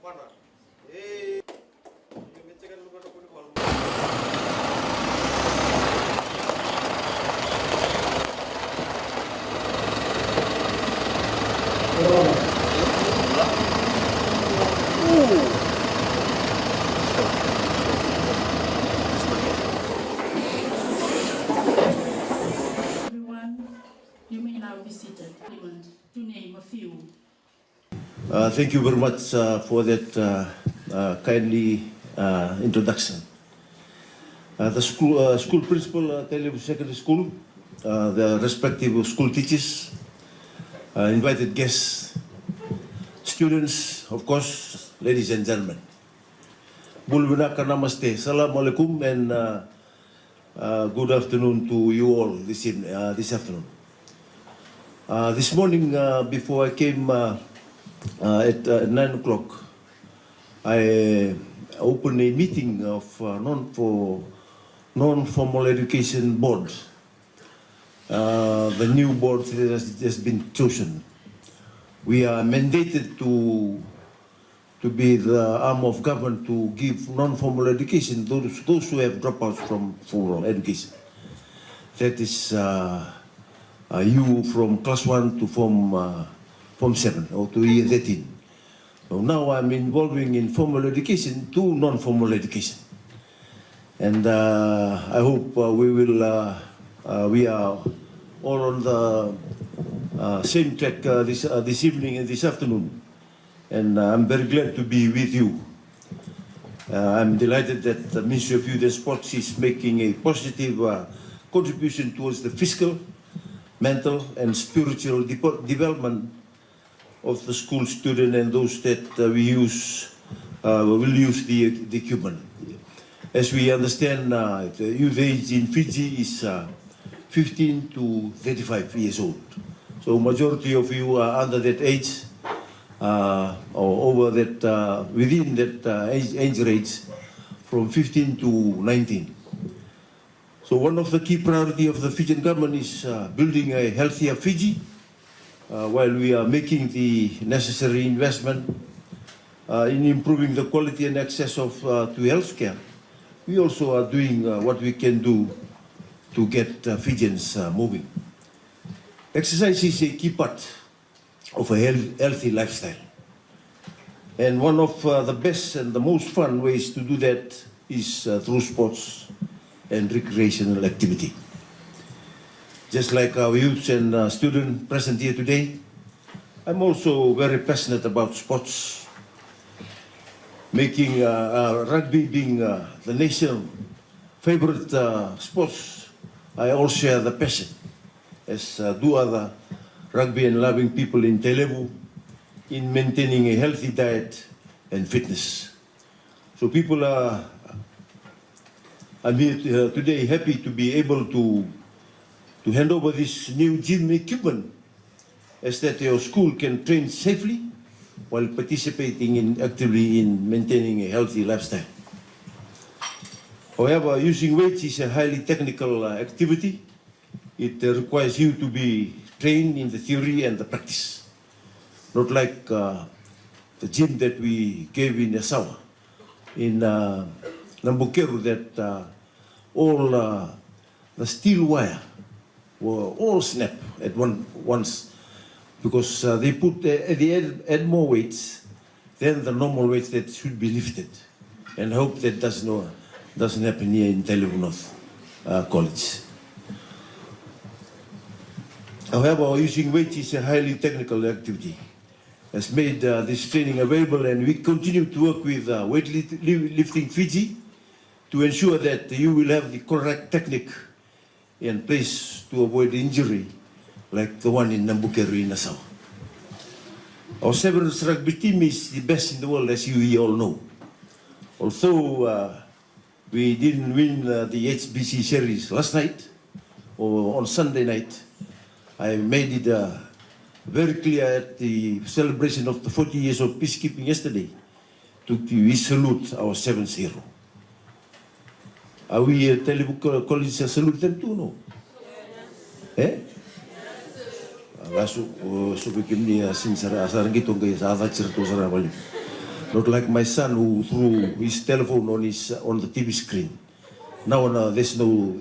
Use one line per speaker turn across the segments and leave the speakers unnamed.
You may now be seated. To name a few.
Thank you very much for that kindly introduction. The school principal, Tailevu Secondary School, the respective school teachers, invited guests, students, of course, ladies and gentlemen. Bulwinaka namaste, assalamu alaikum, and good afternoon to you all this afternoon. This morning, before I came at 9 o'clock, I opened a meeting of non-formal education board. The new board that has just been chosen. We are mandated to be the arm of government to give non-formal education those who have dropouts from formal education. That is you from class 1 to form 7 or to year 13. So now I'm involving in formal education to non-formal education. And I hope we are all on the same track this evening and this afternoon. And I'm very glad to be with you. I'm delighted that the Ministry of Youth and Sports is making a positive contribution towards the fiscal, mental and spiritual development of the school student and those that will use the equipment. As we understand, the youth age in Fiji is 15 to 35 years old. So majority of you are under that age, or over that, within that age range, from 15 to 19. So one of the key priority of the Fijian government is building a healthier Fiji, while we are making the necessary investment in improving the quality and access to healthcare. We also are doing what we can do to get Fijians moving. Exercise is a key part of a healthy lifestyle. And one of the best and the most fun ways to do that is through sports and recreational activity. Just like our youths and students present here today, I'm also very passionate about sports. Making rugby being the nation's favorite sports, I all share the passion, as do other rugby and loving people in Tailevu, in maintaining a healthy diet and fitness. So people I'm here today happy to be able to hand over this new gym equipment, as that your school can train safely while participating actively in maintaining a healthy lifestyle. However, using weights is a highly technical activity. It requires you to be trained in the theory and the practice. Not like the gym that we gave in Yasawa, in Nambukeru, that all the steel wire were all snapped at once, because they add more weights than the normal weights that should be lifted. And I hope that doesn't happen here in Tailevu North College. However, using weights is a highly technical activity. Has made this training available, and we continue to work with Weightlifting Fiji to ensure that you will have the correct technique in place to avoid injury like the one in Nambukeru in Nassau. Our Sevens rugby team is the best in the world, as you all know. Although we didn't win the HBC series last night or on Sunday night, I made it very clear at the celebration of the 40 years of peacekeeping yesterday we salute our seventh hero. Are we at Tailevu College salute them too, no? Yes. Eh? Not like my son who threw his telephone on the TV screen. Now there's no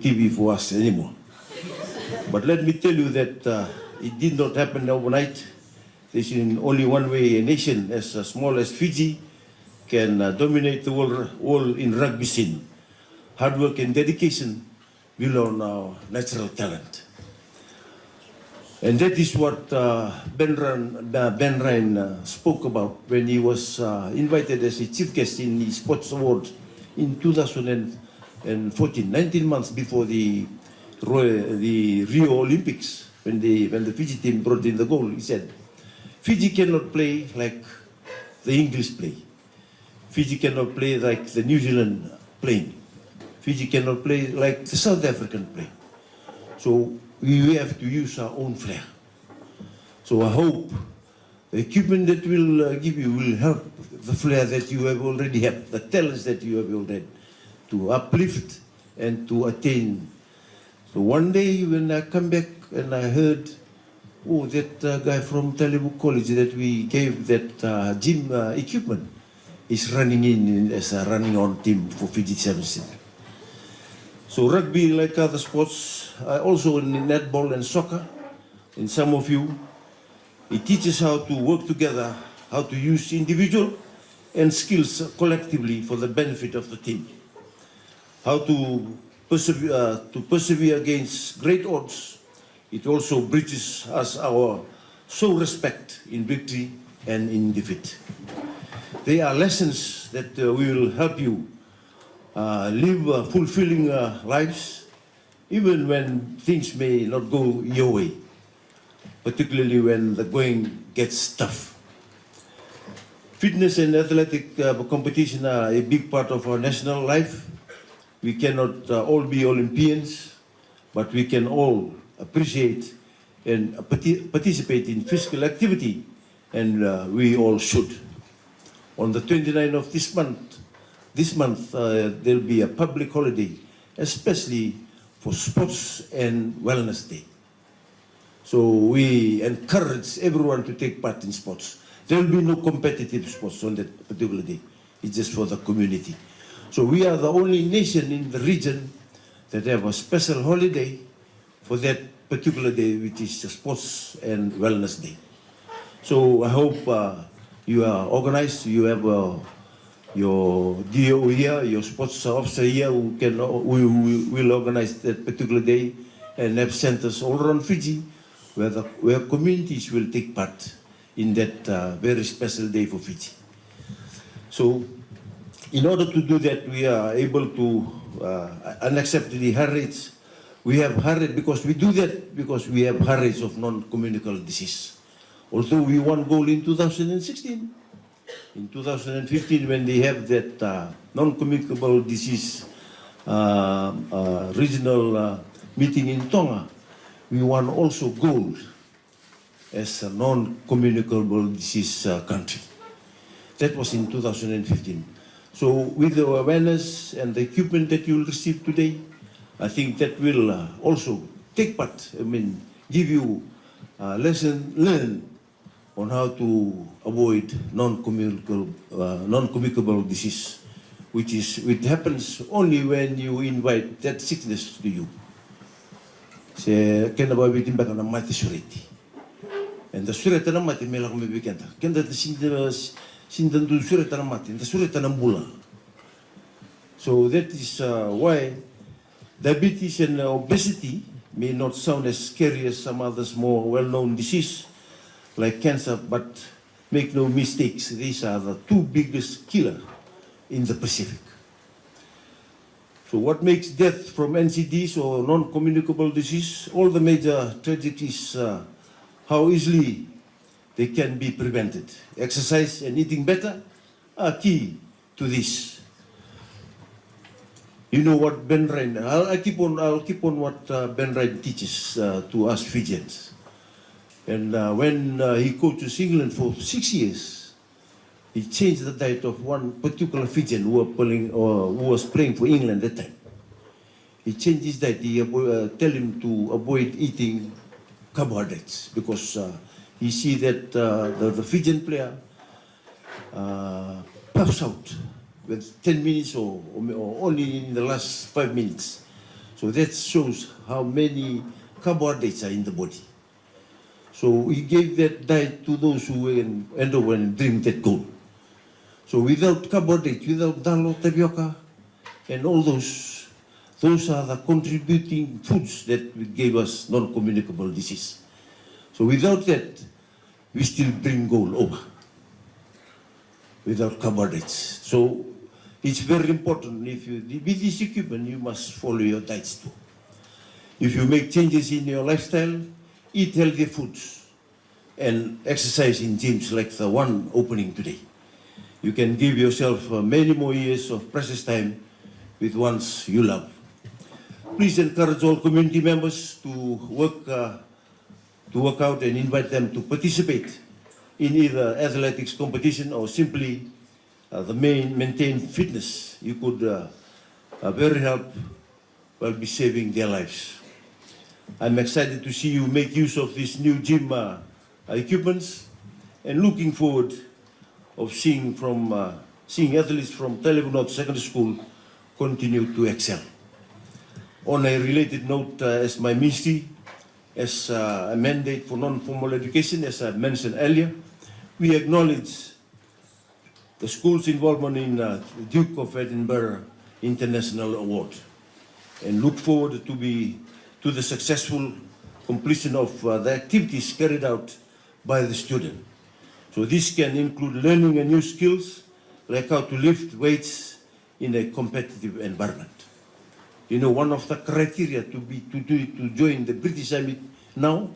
TV for us anymore. But let me tell you that it did not happen overnight. There's in only one way a nation as small as Fiji can dominate the world in rugby scene. Hard work and dedication will on our natural talent. And that is what Ben Ryan spoke about when he was invited as a chief guest in the Sports Award in 2014, 19 months before the Rio Olympics, when the Fiji team brought in the gold. He said, Fiji cannot play like the English play. Fiji cannot play like the New Zealand playing. Fiji cannot play like the South African play. So we have to use our own flair. So I hope the equipment that we'll give you will help the flair that you have already have, the talents that you have already, to uplift and to attain. So one day when I come back and I heard, oh, that guy from Tailevu College that we gave that gym equipment is running in as a running on team for Fiji 17. So rugby, like other sports, also in netball and soccer, and some of you, it teaches how to work together, how to use individual and skills collectively for the benefit of the team, how to persevere against great odds. It also bridges us our show respect in victory and in defeat. They are lessons that will help you live fulfilling lives, even when things may not go your way, particularly when the going gets tough. Fitness and athletic competition are a big part of our national life. We cannot all be Olympians, but we can all appreciate and participate in physical activity, and we all should. On the 29th of this month there'll be a public holiday, especially for Sports and Wellness Day. So we encourage everyone to take part in sports. There will be no competitive sports on that particular day. It's just for the community. So we are the only nation in the region that have a special holiday for that particular day, which is the Sports and Wellness Day. So I hope you are organized, you have your DO here, your sports officer here who will organize that particular day and have centers all around Fiji where communities will take part in that very special day for Fiji. So in order to do that, we are able to unaccept the high rates. We have high rates because we do that because we have high rates of non-communicable disease. Although we won gold in 2016, in 2015 when they have that non-communicable disease regional meeting in Tonga, we won also gold as a non-communicable disease country. That was in 2015. So with the awareness and the equipment that you will receive today, I think that will also take part, give you a lesson learned on how to avoid non-communicable disease, which happens only when you invite that sickness to you. Se kena ba bitin ba kana mati sureti. And the sureta na mati mela kami bikenta. Kenda the sindan du sureta na mati, the sureta na bula. So that is why diabetes and obesity may not sound as scary as some others more well-known disease like cancer, but make no mistakes, these are the two biggest killers in the Pacific. So what makes death from NCDs or non-communicable disease, all the major tragedies, how easily they can be prevented. Exercise and eating better are key to this. You know what Ben Ryan, I'll keep on what Ben Ryan teaches to us Fijians. And when he coaches England for 6 years, he changed the diet of one particular Fijian who was playing for England at that time. He changed his diet. He tell him to avoid eating carbohydrates because he see that the Fijian player puffs out with 10 minutes or only in the last 5 minutes. So that shows how many carbohydrates are in the body. So we gave that diet to those who end up and drink that goal. So without carbohydrates, without dalo, tapioca, and all those are the contributing foods that gave us non-communicable disease. So without that, we still bring goal over, without carbohydrates. So it's very important, with this equipment, you must follow your diets too. If you make changes in your lifestyle, eat healthy foods, and exercise in gyms like the one opening today. You can give yourself many more years of precious time with ones you love. Please encourage all community members to work out and invite them to participate in either athletics competition or simply maintain fitness. You could very help while be saving their lives. I'm excited to see you make use of this new gym equipments and looking forward of seeing athletes from Tailevu North Secondary School continue to excel. On a related note, as my ministry, as a mandate for non-formal education, as I mentioned earlier, we acknowledge the school's involvement in the Duke of Edinburgh International Award and look forward to the successful completion of the activities carried out by the student. So this can include learning new skills, like how to lift weights in a competitive environment. You know, one of the criteria to join the British Army now,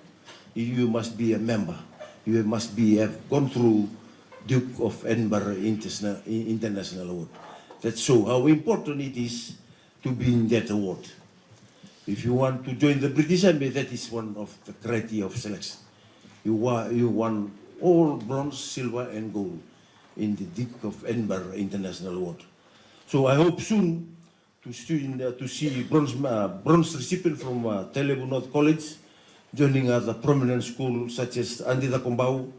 you must be a member. You must have gone through Duke of Edinburgh International Award. That shows how important it is to be in that award. If you want to join the British Army, that is one of the criteria of selection. You won all bronze, silver, and gold in the Duke of Edinburgh International Award. So I hope soon to see bronze recipient from Tailevu North College joining other prominent schools such as Andida Kombau,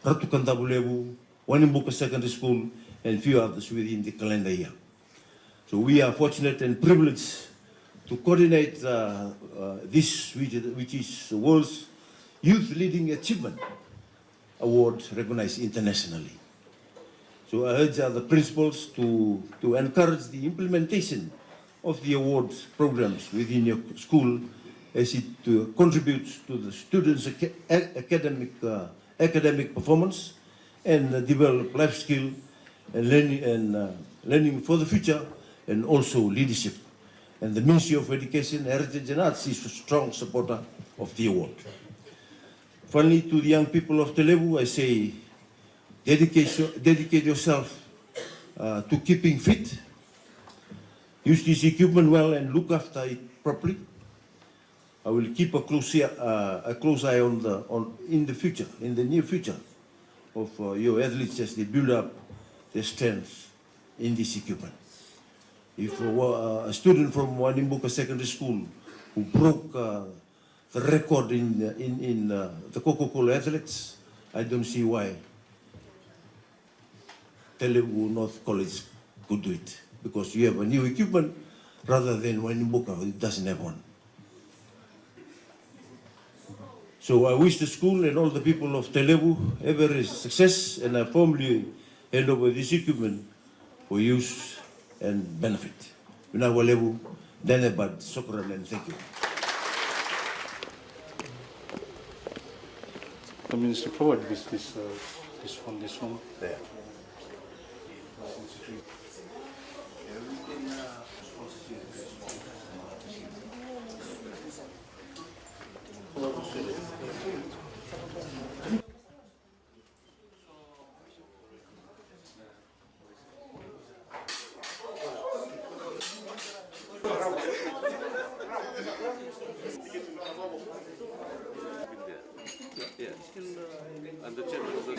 Ratu Kantabulevu, Wanimbuka Secondary School, and few others within the calendar year. So we are fortunate and privileged to coordinate this, which is the world's Youth Leading Achievement Award recognized internationally. So I urge other principals to encourage the implementation of the award programs within your school as it contributes to the students' academic performance and develop life skill and learning for the future and also leadership. And the Ministry of Education, Heritage and Arts is a strong supporter of the award. Finally, to the young people of Tailevu, I say, dedicate yourself to keeping fit, use this equipment well and look after it properly. I will keep a close eye on the near future of your athletes as they build up their strength in this equipment. If a student from Wanimbuka Secondary School who broke the record in the Coca-Cola athletics, I don't see why Tailevu North College could do it, because you have a new equipment rather than Wanimbuka, who doesn't have one. So I wish the school and all the people of Tailevu every success, and I formally hand over this equipment for use and benefit. Winawalevu, Danebad, Sokran, and thank you.
The Minister provided this one. There.
Yeah, still, and the chairman of the